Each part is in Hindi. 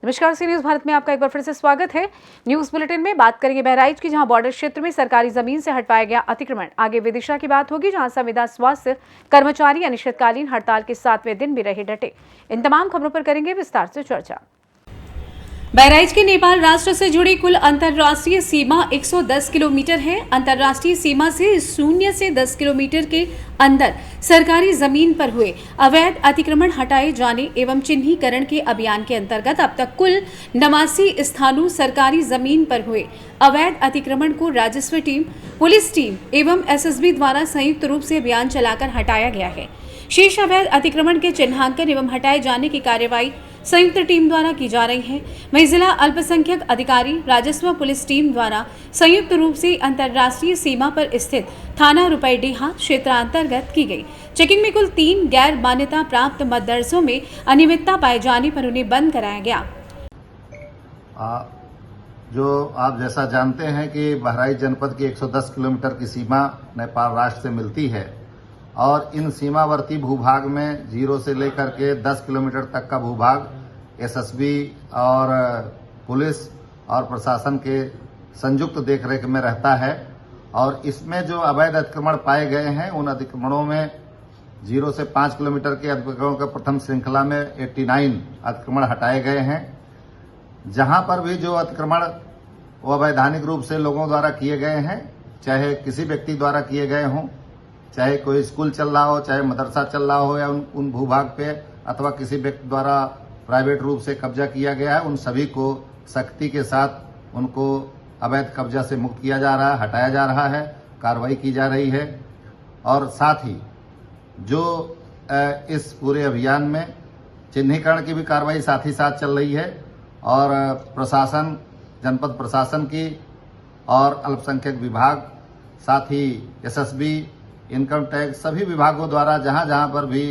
नमस्कार, सी न्यूज भारत में आपका एक बार फिर से स्वागत है। न्यूज बुलेटिन में बात करेंगे बहराइच की, जहां बॉर्डर क्षेत्र में सरकारी जमीन से हटवाया गया अतिक्रमण। आगे विदिशा की बात होगी, जहां संविदा स्वास्थ्य कर्मचारी अनिश्चितकालीन हड़ताल के 7वें दिन भी रहे डटे। इन तमाम खबरों पर करेंगे विस्तार से चर्चा। बहराइच की नेपाल राष्ट्र से जुड़ी कुल अंतर्राष्ट्रीय सीमा 110 किलोमीटर है। अंतर्राष्ट्रीय सीमा से 0 से 10 किलोमीटर के अंदर सरकारी जमीन पर हुए अवैध अतिक्रमण हटाए जाने एवं चिन्हीकरण के अभियान के अंतर्गत अब तक कुल 89 स्थानों सरकारी जमीन पर हुए अवैध अतिक्रमण को राजस्व टीम, पुलिस टीम एवं एसएसबी द्वारा संयुक्त रूप से अभियान चलाकर हटाया गया है। शेष अवैध अतिक्रमण के चिन्हांकन एवं हटाए जाने की कार्यवाही संयुक्त टीम द्वारा की जा रही है। वहीं जिला अल्पसंख्यक अधिकारी राजस्व पुलिस टीम द्वारा संयुक्त रूप से अंतर्राष्ट्रीय सीमा पर स्थित थाना रुपईडीहा क्षेत्रांतर्गत की गई चेकिंग में कुल 3 गैर मान्यता प्राप्त मदरसों में अनियमितता पाए जाने पर उन्हें बंद कराया गया। जो आप जैसा जानते हैं कि बहराइच जनपद की 110 किलोमीटर की सीमा नेपाल राष्ट्र से मिलती है और इन सीमावर्ती भूभाग में 0 से लेकर के 10 किलोमीटर तक का भूभाग एसएसबी और पुलिस और प्रशासन के संयुक्त देखरेख में रहता है। और इसमें जो अवैध अतिक्रमण पाए गए हैं, उन अतिक्रमणों में 0 से 5 किलोमीटर के अतिक्रमणों के प्रथम श्रृंखला में 89 अतिक्रमण हटाए गए हैं। जहां पर भी जो अतिक्रमण वो अवैधानिक रूप से लोगों द्वारा किए गए हैं, चाहे किसी व्यक्ति द्वारा किए गए हों, चाहे कोई स्कूल चल रहा हो, चाहे मदरसा चल रहा हो, या उन भूभाग पे अथवा किसी व्यक्ति द्वारा प्राइवेट रूप से कब्जा किया गया है, उन सभी को सख्ती के साथ उनको अवैध कब्जा से मुक्त किया जा रहा है, हटाया जा रहा है, कार्रवाई की जा रही है। और साथ ही जो इस पूरे अभियान में चिन्हीकरण की भी कार्रवाई साथ ही साथ चल रही है और प्रशासन, जनपद प्रशासन की और अल्पसंख्यक विभाग, साथ ही एसएसबी, इनकम टैक्स, सभी विभागों द्वारा जहां जहां पर भी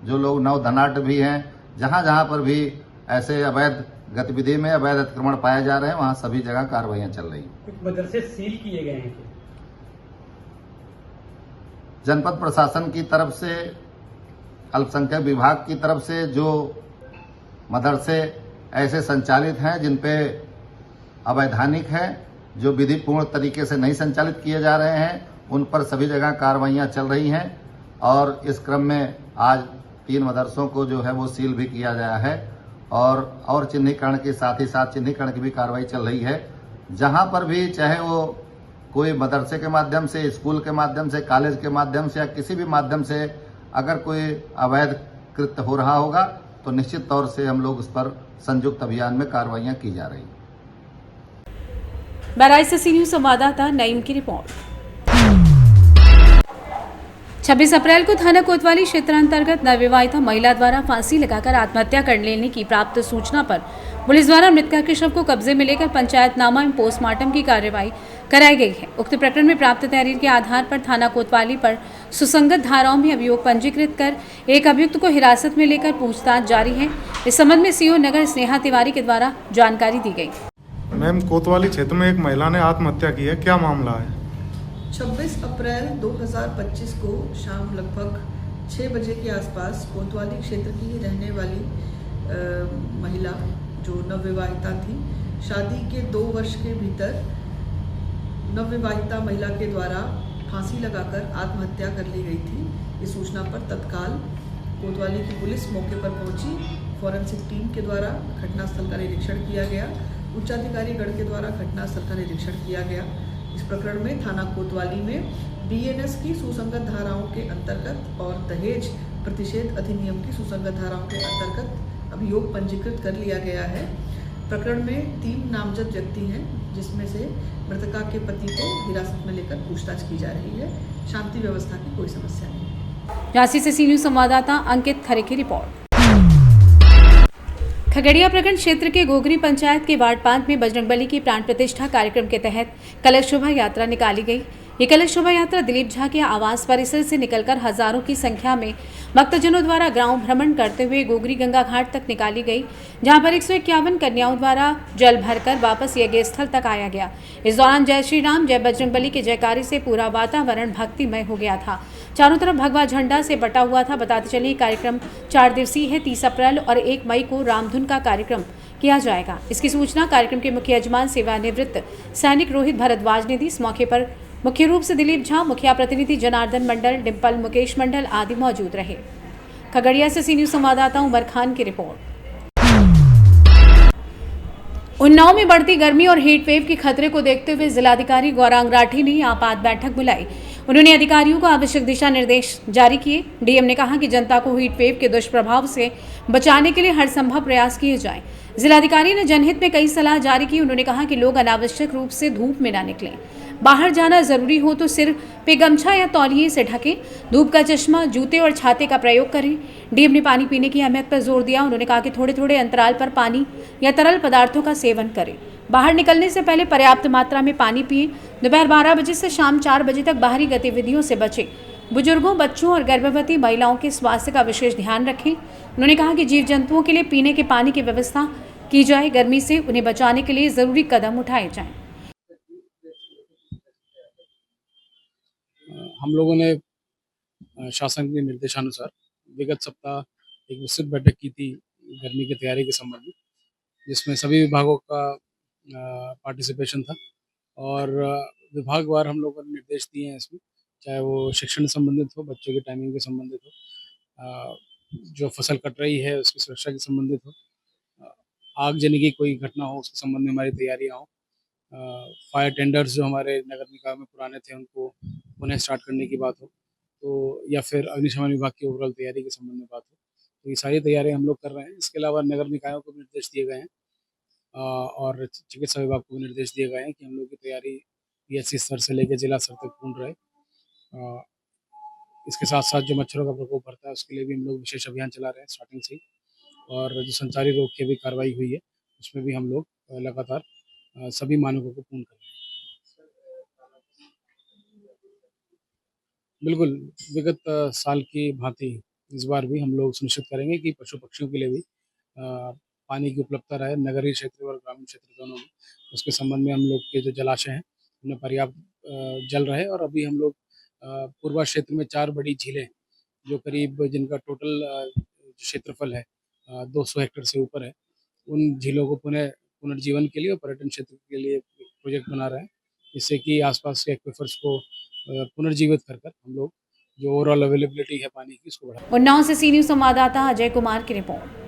जो लोग नव धनाढ्य भी हैं, जहां जहां पर भी ऐसे अवैध गतिविधि में अवैध अतिक्रमण पाए जा रहे हैं, वहां सभी जगह कार्रवाइयां चल रही हैं। कुछ मदरसे सील किए गए हैं। जनपद प्रशासन की तरफ से, अल्पसंख्यक विभाग की तरफ से जो मदरसे ऐसे संचालित हैं जिनपे अवैधानिक है, जो विधिपूर्ण तरीके से नहीं संचालित किए जा रहे हैं, उन पर सभी जगह कार्रवाइयां चल रही हैं। और इस क्रम में आज 3 मदरसों को जो है वो सील भी किया गया है और चिन्हीकरण के साथ ही साथ चिन्हीकरण की भी कार्रवाई चल रही है। जहां पर भी, चाहे वो कोई मदरसे के माध्यम से, स्कूल के माध्यम से, कॉलेज के माध्यम से या किसी भी माध्यम से अगर कोई अवैध कृत्य हो रहा होगा तो निश्चित तौर से हम लोग उस पर संयुक्त अभियान में कार्रवाइयां की जा रही हैं। बहराइच से सी न्यूज संवाददाता नईम की रिपोर्ट। 26 अप्रैल को थाना कोतवाली क्षेत्रांतर्गत नवविवाहिता महिला द्वारा फांसी लगाकर आत्महत्या कर लेने की प्राप्त सूचना पर पुलिस द्वारा मृतका के शव को कब्जे में लेकर पंचायतनामा एवं पोस्टमार्टम की कार्यवाही कराई गई है। उक्त प्रकरण में प्राप्त तहरीर के आधार पर थाना कोतवाली पर सुसंगत धाराओं में अभियोग पंजीकृत कर एक अभियुक्त को हिरासत में लेकर पूछताछ जारी है। इस संबंध में सीओ नगर स्नेहा तिवारी के द्वारा जानकारी दी गई। मैम, कोतवाली क्षेत्र में एक महिला ने आत्महत्या की है, क्या मामला है? 26 अप्रैल 2025 को शाम लगभग 6 बजे के आसपास कोतवाली क्षेत्र की रहने वाली महिला, जो नवविवाहिता थी, शादी के 2 वर्ष के भीतर नवविवाहिता महिला के द्वारा फांसी लगाकर आत्महत्या कर ली गई थी। इस सूचना पर तत्काल कोतवाली की पुलिस मौके पर पहुंची। फॉरेंसिक टीम के द्वारा घटनास्थल का निरीक्षण किया गया। उच्चाधिकारी गण के द्वारा घटनास्थल का निरीक्षण किया गया। इस प्रकरण में थाना कोतवाली में बीएनएस की सुसंगत धाराओं के अंतर्गत और दहेज प्रतिषेध अधिनियम की सुसंगत धाराओं के अंतर्गत अभियोग पंजीकृत कर लिया गया है। प्रकरण में 3 नामजद व्यक्ति हैं, जिसमें से मृतका के पति को हिरासत में लेकर पूछताछ की जा रही है। शांति व्यवस्था की कोई समस्या नहीं। झांसी से सी न्यूज संवाददाता अंकित खरे की रिपोर्ट। खगड़िया प्रखंड क्षेत्र के गोगरी पंचायत के वार्ड 5 में बजरंगबली की प्राण प्रतिष्ठा कार्यक्रम के तहत कलश शोभा यात्रा निकाली गई। ये कलश शोभा यात्रा दिलीप झा के आवास परिसर से निकलकर हजारों की संख्या में भक्तजनों द्वारा गांव भ्रमण करते हुए गोगरी गंगा घाट तक निकाली गई, जहां पर 151 कन्याओं द्वारा जल भरकर वापस यज्ञ स्थल तक आया गया। इस दौरान जय श्री राम, जय बजरंगबली के जयकारे से पूरा वातावरण भक्तिमय हो गया था। चारों तरफ भगवा झंडा से बटा हुआ था। बताते चलिए कार्यक्रम 4 दिवसीय है। 30 अप्रैल और 1 मई को रामधुन का कार्यक्रम किया जाएगा। इसकी सूचना कार्यक्रम के मुख्य यजमान सेवानिवृत्त सैनिक रोहित भारद्वाज ने दी। इस मौके पर मुख्य रूप से दिलीप झा, मुखिया प्रतिनिधि जनार्दन मंडल, डिम्पल, मुकेश मंडल आदि मौजूद रहे। खगड़िया से सी न्यूज संवाददाता उमर खान की रिपोर्ट। उन्नाव में बढ़ती गर्मी और हीट वेव के खतरे को देखते हुए जिलाधिकारी गौरांग राठी ने आपात बैठक बुलाई। उन्होंने अधिकारियों को आवश्यक दिशा निर्देश जारी किए। डीएम ने कहा कि जनता को हीट वेव के दुष्प्रभाव से बचाने के लिए हर संभव प्रयास किए जाएं। जिलाधिकारी ने जनहित में कई सलाह जारी की। उन्होंने कहा कि लोग अनावश्यक रूप से धूप में न निकलें। बाहर जाना जरूरी हो तो सिर पे गमछा या तौलिए से ढकें। धूप का चश्मा, जूते और छाते का प्रयोग करें। डीएम ने पानी पीने की अहमियत पर जोर दिया। उन्होंने कहा कि थोड़े थोड़े अंतराल पर पानी या तरल पदार्थों का सेवन करें। बाहर निकलने से पहले पर्याप्त मात्रा में पानी पिए। दोपहर 12 बजे से शाम 4 बजे तक बाहरी गतिविधियों से बचें। बुजुर्गों, बच्चों और गर्भवती महिलाओं के स्वास्थ्य का विशेष ध्यान रखें। उन्होंने कहा कि जीव जंतुओं के लिए पीने के पानी की व्यवस्था की जाए। गर्मी से उन्हें बचाने के लिए जरूरी कदम उठाए जाएं। हम लोगों ने शासन के निर्देशानुसार विगत सप्ताह एक विस्तृत बैठक की थी गर्मी की तैयारी के संबंध में, जिसमें सभी विभागों का पार्टिसिपेशन था और विभागवार हम लोगों ने निर्देश दिए हैं इसमें, चाहे वो शिक्षण से संबंधित हो, बच्चों की टाइमिंग के संबंधित हो, जो फसल कट रही है उसकी सुरक्षा के संबंधित हो, आगजनी की कोई घटना हो उसके संबंध में हमारी तैयारियाँ हों, फायर टेंडर्स जो हमारे नगर निकाय में पुराने थे उनको पुनः स्टार्ट करने की बात हो, तो या फिर अग्निशमन विभाग की ओवरऑल तैयारी के संबंध में बात हो, तो ये सारी तैयारियां हम लोग कर रहे हैं। इसके अलावा नगर निकायों को भी निर्देश दिए गए हैं और चिकित्सा विभाग को भी निर्देश दिए गए हैं कि हम लोग की तैयारी पीएचसी स्तर से लेकर जिला स्तर तक पूर्ण रहे। इसके साथ साथ जो मच्छरों का प्रकोप बढ़ता है उसके लिए भी हम लोग विशेष अभियान चला रहे हैं स्टार्टिंग से ही, और जो संचारी रोग की भी कार्रवाई हुई है उसमें भी हम लोग लगातार सभी मानकों को पूर्ण कर रहे हैं। बिल्कुल विगत साल की भांति इस बार भी हम लोग सुनिश्चित करेंगे कि पशु पक्षियों के लिए भी पानी की उपलब्धता रहे नगरीय क्षेत्र और ग्रामीण क्षेत्र दोनों में। उसके संबंध में हम लोग के जो जलाशय हैं उनमें पर्याप्त जल रहे, और अभी हम लोग पूर्वा क्षेत्र में 4 बड़ी झीलें जो करीब जिनका टोटल क्षेत्रफल है 200 हेक्टेयर से ऊपर है, उन झीलों को पुनर्जीवन के लिए और पर्यटन क्षेत्र के लिए प्रोजेक्ट बना रहे हैं, जिससे कि आसपास के एक्वेफर्स को पुनर्जीवित कर हम लोग जो ओवरऑल अवेलेबिलिटी है पानी की उसको बढ़ा। उन्नाव से सी न्यूज संवाददाता अजय कुमार की रिपोर्ट।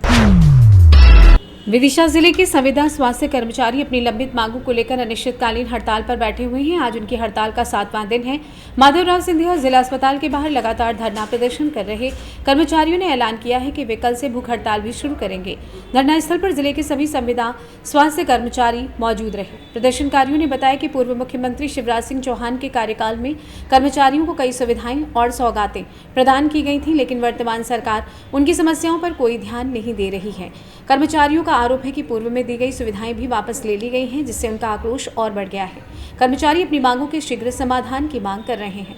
विदिशा जिले के संविदा स्वास्थ्य कर्मचारी अपनी लंबित मांगों को लेकर अनिश्चितकालीन हड़ताल पर बैठे हुए हैं। आज उनकी हड़ताल का 7वां दिन है। माधवराव सिंधिया जिला अस्पताल के बाहर लगातार धरना प्रदर्शन कर रहे कर्मचारियों ने ऐलान किया है कि वे कल से भूख हड़ताल भी शुरू करेंगे। धरना स्थल पर जिले के सभी संविदा स्वास्थ्य कर्मचारी मौजूद रहे। प्रदर्शनकारियों ने बताया कि पूर्व मुख्यमंत्री शिवराज सिंह चौहान के कार्यकाल में कर्मचारियों को कई सुविधाएं और सौगातें प्रदान की गई थी, लेकिन वर्तमान सरकार उनकी समस्याओं पर कोई ध्यान नहीं दे रही है। कर्मचारियों का आरोप है कि पूर्व में दी गई सुविधाएं भी वापस ले ली गई हैं, जिससे उनका आक्रोश और बढ़ गया है। कर्मचारी अपनी मांगों के शीघ्र समाधान की मांग कर रहे हैं।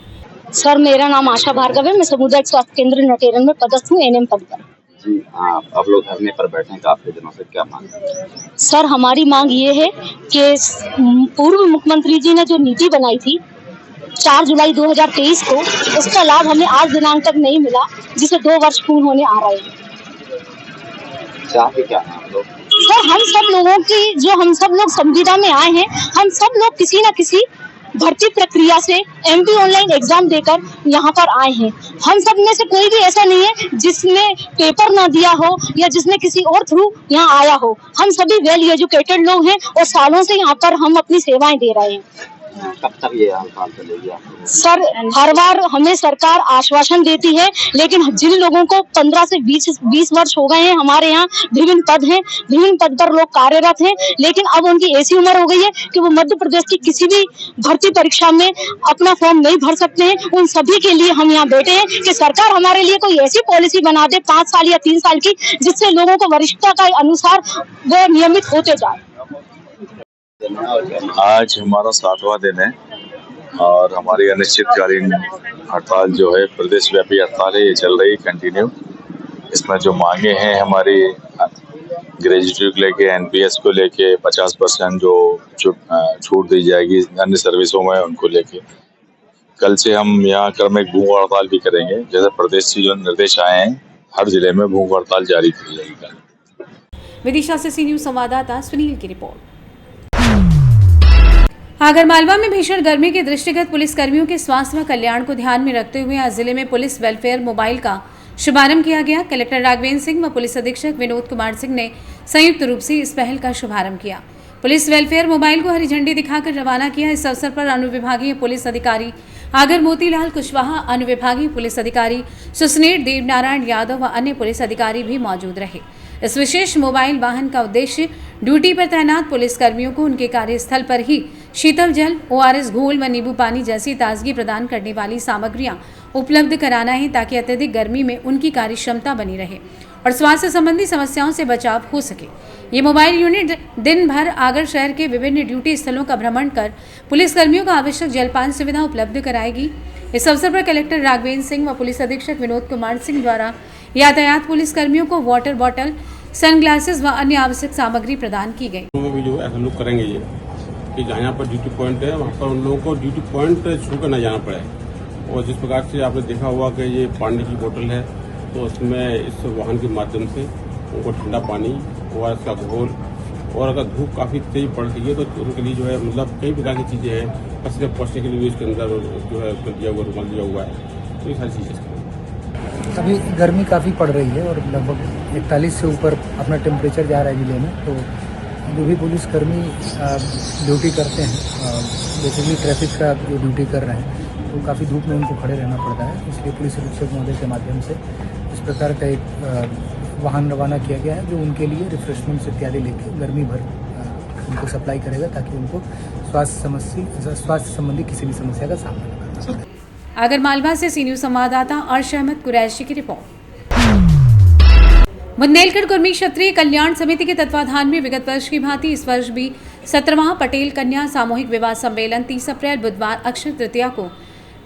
सर, मेरा नाम आशा भार्गव है। मैं सामुदायिक स्वास्थ्य केंद्र नटेरन में पदस्थ हूँ, एनएम पद पर। जी, आप लोग धरने पर बैठे हैं काफी दिनों से, क्या मांग है? सर, हमारी मांग ये है कि पूर्व मुख्यमंत्री जी ने जो नीति बनाई थी 4 जुलाई 2023 को, उसका लाभ हमें आज दिनांक तक नहीं मिला, जिसे 2 वर्ष पूर्ण होने आ रहे हैं। चाहते क्या हैं आप लोग? सर, हम सब लोगों की जो हम सब लोग संविदा में आए हैं, हम सब लोग किसी न किसी भर्ती प्रक्रिया से एमपी ऑनलाइन एग्जाम देकर यहाँ पर आए हैं। हम सब में से कोई भी ऐसा नहीं है जिसने पेपर ना दिया हो या जिसने किसी और थ्रू यहाँ आया हो। हम सभी वेल एजुकेटेड लोग हैं और सालों से यहाँ पर हम अपनी सेवाएं दे रहे हैं। कब तक ये हड़ताल चलेगी? सर, हर बार हमें सरकार आश्वासन देती है, लेकिन जिन लोगों को 15 से 20 वर्ष हो गए हैं, हमारे यहाँ विभिन्न पद हैं, विभिन्न पद पर लोग कार्यरत हैं, लेकिन अब उनकी ऐसी उम्र हो गई है कि वो मध्य प्रदेश की किसी भी भर्ती परीक्षा में अपना फॉर्म नहीं भर सकते हैं। उन सभी के लिए हम यहाँ बैठे हैं कि सरकार हमारे लिए कोई ऐसी पॉलिसी बना दे 5 साल या 3 साल की, जिससे लोगों को वरिष्ठता के अनुसार वे नियमित होते जाए। आज हमारा 7वां दिन है और हमारी अनिश्चितकालीन हड़ताल जो है प्रदेश व्यापी हड़ताल है, ये चल रही कंटिन्यू। इसमें जो मांगे हैं हमारी ग्रेजुएटी को लेके, एनपीएस को लेके 50% जो छूट दी जाएगी अन्य सर्विसों में, उनको लेके कल से हम यहाँ क्रमिक भूख हड़ताल भी करेंगे। जैसे प्रदेश से जो निर्देश आए हैं, हर जिले में भूख हड़ताल जारी की जाएगी। विदिशा से सी न्यूज संवाददाता सुनील की रिपोर्ट। आगरमालवा में भीषण गर्मी के दृष्टिगत पुलिस कर्मियों के स्वास्थ्य व कल्याण को ध्यान में रखते हुए आज जिले में पुलिस वेलफेयर मोबाइल का शुभारंभ किया गया। कलेक्टर राघवेंद्र सिंह व पुलिस अधीक्षक विनोद कुमार सिंह ने संयुक्त रूप से इस पहल का शुभारंभ किया। पुलिस वेलफेयर मोबाइल को हरी झंडी दिखाकर रवाना किया। इस अवसर पर अनुविभागीय पुलिस अधिकारी आगर मोतीलाल कुशवाहा, अनुविभागीय पुलिस अधिकारी सुसनेर देवनारायण यादव व अन्य पुलिस अधिकारी भी मौजूद रहे। इस विशेष मोबाइल वाहन का उद्देश्य ड्यूटी पर तैनात पुलिस कर्मियों को उनके कार्यस्थल पर ही शीतल जल, ORS घोल व नींबू पानी जैसी ताजगी प्रदान करने वाली सामग्रियां उपलब्ध कराना है, ताकि अत्यधिक गर्मी में उनकी कार्य क्षमता बनी रहे और स्वास्थ्य संबंधी समस्याओं से बचाव हो सके। ये मोबाइल यूनिट दिन भर आगर शहर के विभिन्न ड्यूटी स्थलों का भ्रमण कर पुलिस कर्मियों को आवश्यक जलपान सुविधा उपलब्ध कराएगी। इस अवसर पर कलेक्टर राघवेंद्र सिंह व पुलिस अधीक्षक विनोद कुमार सिंह द्वारा यातायात पुलिस कर्मियों को वाटर बॉटल, सनग्लासेस व अन्य आवश्यक सामग्री प्रदान की गई। भी जो ऐसा लोग करेंगे ये कि जहाँ पर ड्यूटी पॉइंट है वहाँ पर उन लोगों को ड्यूटी पॉइंट छू कर न जाना पड़े। और जिस प्रकार से आपने देखा हुआ कि ये पानी की बोतल है, तो उसमें इस वाहन के माध्यम से उनको ठंडा पानी और इसका घोल, और अगर धूप काफ़ी तेज पड़ रही है तो उनके लिए जो है मतलब कई प्रकार की चीज़ें हैं, पसीने पहुँचने के लिए भी इसके अंदर जो है दिया हुआ रुमाल दिया हुआ है। तो ये सारी चीज़ें अभी गर्मी काफ़ी पड़ रही है और लगभग 41 से ऊपर अपना टेम्परेचर जा रहा है जिले में। तो जो भी पुलिसकर्मी ड्यूटी करते हैं, बेसिकली ट्रैफिक का जो ड्यूटी कर रहे हैं, तो काफ़ी धूप में उनको खड़े रहना पड़ता है। इसलिए पुलिस अधीक्षक महोदय के माध्यम से इस प्रकार का एक वाहन रवाना किया गया है, जो उनके लिए रिफ्रेशमेंट्स इत्यादि लेके गर्मी भर उनको सप्लाई करेगा, ताकि उनको स्वास्थ्य संबंधी किसी भी समस्या का सामना न करना पड़े। आगरमालवा से सी न्यूज संवाददाता अर्श अहमद कुरैशी की रिपोर्ट। बुंदेलखंड कुर्मी क्षत्रिय कल्याण समिति के तत्वाधान में विगत वर्ष की भांति इस वर्ष भी 17वां पटेल कन्या सामूहिक विवाह सम्मेलन 30 अप्रैल बुधवार अक्षय तृतीया को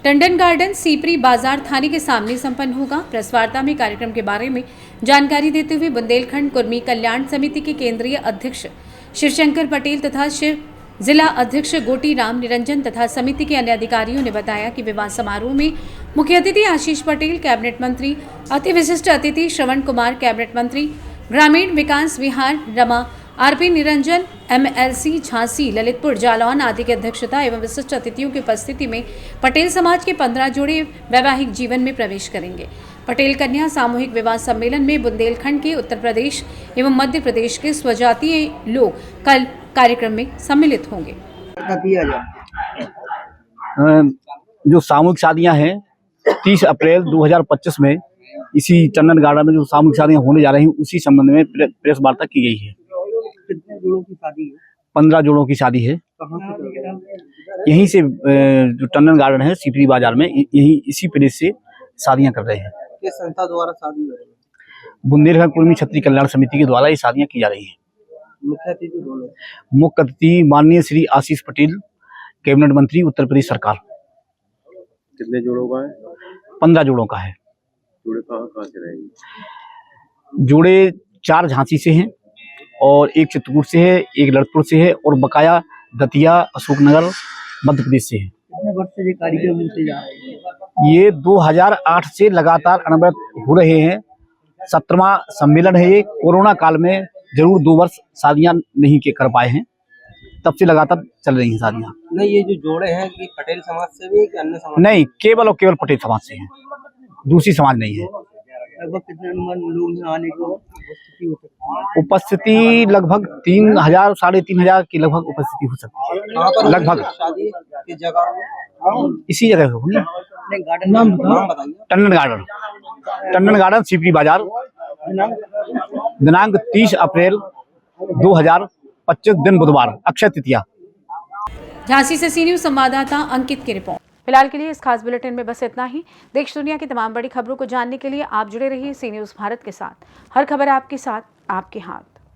टंडन गार्डन, सीपरी बाजार थाने के सामने संपन्न होगा। प्रेस वार्ता में कार्यक्रम के बारे में जानकारी देते हुए बुंदेलखंड कुर्मी कल्याण समिति के केंद्रीय अध्यक्ष शिवशंकर पटेल तथा जिला अध्यक्ष गोटी राम निरंजन तथा समिति के अन्य अधिकारियों ने बताया कि विवाह समारोह में मुख्य अतिथि आशीष पटेल, कैबिनेट मंत्री, अति विशिष्ट अतिथि श्रवण कुमार, कैबिनेट मंत्री, ग्रामीण विकास विहार रमा, RP निरंजन, MLC झांसी, ललितपुर, जालौन आदि की अध्यक्षता एवं विशिष्ट अतिथियों की उपस्थिति में पटेल समाज के 15 जोड़े वैवाहिक जीवन में प्रवेश करेंगे। पटेल कन्या सामूहिक विवाह सम्मेलन में बुंदेलखंड के, उत्तर प्रदेश एवं मध्य प्रदेश के स्वजातीय लोग कल कार्यक्रम में सम्मिलित होंगे। जो सामूहिक शादियां हैं 30 अप्रैल 2025 में इसी टंडन गार्डन में जो सामूहिक शादियां होने जा रही हैं, उसी संबंध में प्रेस वार्ता की गई है। कितने जोड़ों की शादी है? 15 जोड़ों की शादी है। यहीं से जो टंडन गार्डन है सीपरी बाजार में, यही इसी प्लेस से शादियां कर रहे हैं। किस संस्था द्वारा शादी हो रही है? बुंदेलखंड कुर्मी क्षत्रिय कल्याण समिति के द्वारा ये शादियां की जा रही हैं। मुख्य अतिथि कौन है? मुख्य अतिथि माननीय श्री आशीष पटेल, कैबिनेट मंत्री, उत्तर प्रदेश सरकार। कितने जोड़ों का है? 15 जोड़ों का है। जोड़े कहाँ से रहेंगे? जोड़े 4 झांसी से हैं और 1 चित्रकूट से है, 1 ललितपुर से है और बकाया दतिया, अशोकनगर, मध्य प्रदेश से है। कितने वर्ष से ये कार्यक्रम होते जा रहे हैं? ये 2008 से लगातार अनवरत हो रहे हैं। 17वां सम्मेलन है ये। कोरोना काल में जरूर 2 वर्ष शादियां नहीं कर पाए हैं, तब से लगातार चल रही हैं शादियां। नहीं, ये जो जोड़े हैं कि पटेल समाज से भी कि अन्य समाज? नहीं, केवल और केवल पटेल समाज से हैं, दूसरी समाज नहीं है। लगभग कितने लोग यहाँ आने को उपस्थिति हो सकती है? उपस्थिति लगभग 3000 साढ़े 3000 की लगभग उपस्थिति हो सकती है। लगभग शादी की जगह इसी जगह होगी। नाम बताइए। टंडन गार्डन सीपरी बाजार, दिनांक 30 अप्रैल 2025 दिन बुधवार, अक्षय तृतीया। झांसी से सी न्यूज संवाददाता अंकित की रिपोर्ट। फिलहाल के लिए इस खास बुलेटिन में बस इतना ही। देश दुनिया की तमाम बड़ी खबरों को जानने के लिए आप जुड़े रहिए सी न्यूज भारत के साथ। हर खबर आपके साथ, आपके हाथ।